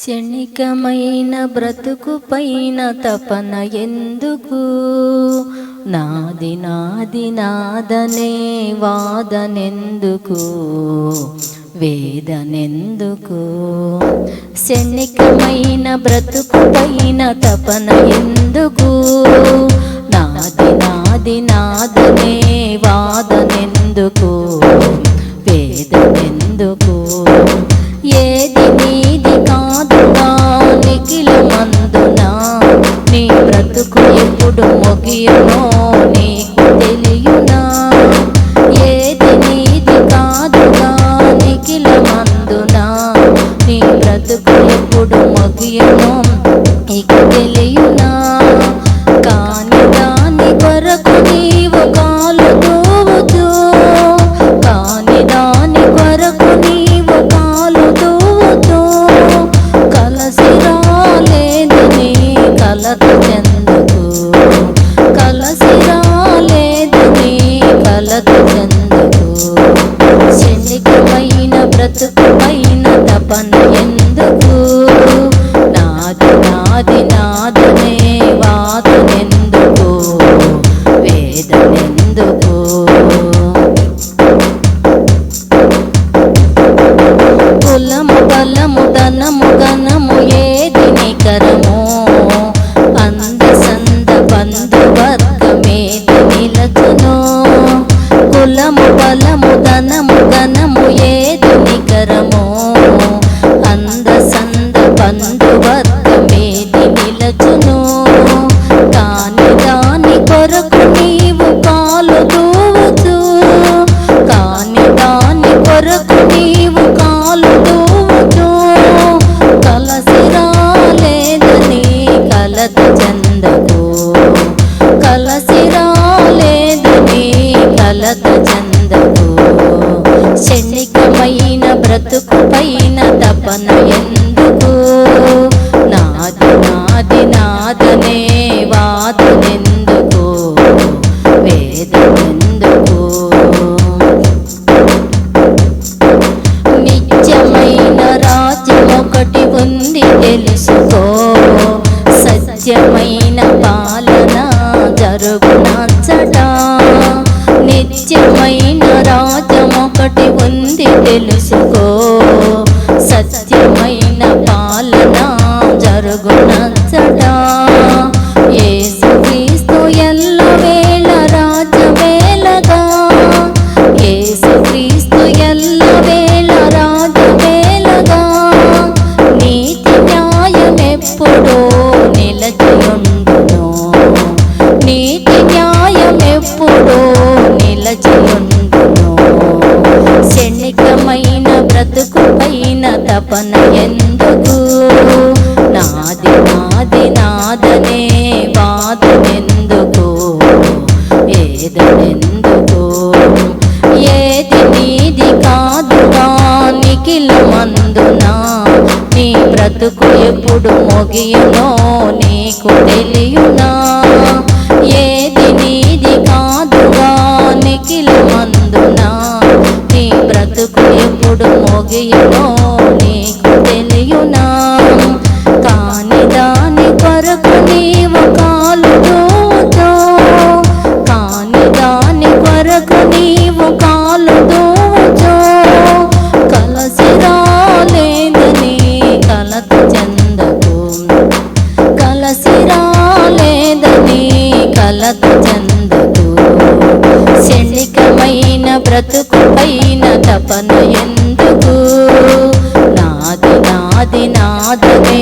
క్షణికమైన బ్రతుకు పైన తపన ఎందుకు? నాది నాది నాదనే వాదనెందుకు? వేదనెందుకు? క్షణికమైన బ్రతుకు పైన తపన ఎందుకు? నాది నాది నాదనే వాదనెందుకు? వేదనెందుకు? ఏది నీది కాదుగా నిఖిలమందున నీ బ్రతుకు ఎప్పుడు ముగియునో నీకు తెలియునా? ఏది నీది కాదుగా నిఖిలమందున నీ బ్రతుకు ఎప్పుడు ముగియునో నీకు తెలియునా? కాని దాని కొరకు నీవు కాలు దూవుతూ, కాని దాని కొరకు నీవు కాలు దూవుతూ కలసి రాలేదని కలత చెందుకు, కలసి రాలేదని కలత చెందుకు. క్షణికమైన బ్రతుకు పైన తపన ఎందుకు? నాది నాది నాదనే వాదనెందుకు? వేదనెందుకు? కులము బలము ధనము ఘనము ఏది నికరము? అందసంద బంధువర్గమేది నిలచును? కులము బలము ధనము ఘనము ఏది నికరము? అందసంద బంధువర్గమేది నిలచును? కాని దాని కొరకు నీవు కాలు దూవుతూ, కాని దాని కొరకు నీవు కాలు దూవుతూ కలసి రాలేదని కలత చెందకు, కలసి రాలేదని కలత చెందకు. క్షణికమైన బ్రతుకు పైన తపన ఎందుకు? నాది నాది నాదనే వాదనెందుకు? వేదనెందుకు? నిత్యమైన రాజ్యమొకటి ఉంది తెలుసుకో, సత్యమైన పాలన జరుగునచ్చట. నిత్యమైన రాజ్యమొకటి ఉంది తెలుసుకో, సత్యమైన పాలన జరుగునచ్చట. యేసుక్రీస్తు ఎల్లవేళ రాజవేళగా, యేసుక్రీస్తు ఎల్లవేళ రాజవేళగా నీతి న్యాయమెప్పుడో నిలచియుండును, నీతి న్యాయమెప్పుడో నిలచియుండును. క్షణికమైన బ్రతుకు పైన తపన ఎందుకు? నాది నాది నాదనే వాదనెందుకు? వేదనెందుకు? ఏది నీది కాదుగా నిఖిలమందున నీ బ్రతుకు ఎప్పుడు ముగియునో నీకు తెలియునా? ఏది నీది కాదుగా నిఖిలమందున నీ బ్రతుకు ఎప్పుడు ముగియునో నీకు తెలియునా? కాని దాని కొరకు నీవు కాలు దూవుతూ, కాని దాని కొరకు నీవు కాలు దూవుతూ కలసి రాలేదని కలత చెందకు, కలసి రాలేదని కలత చెందకు. క్షణికమైన బ్రతుకు పైన తపన ఎందుకు? నాది నాది నాదనే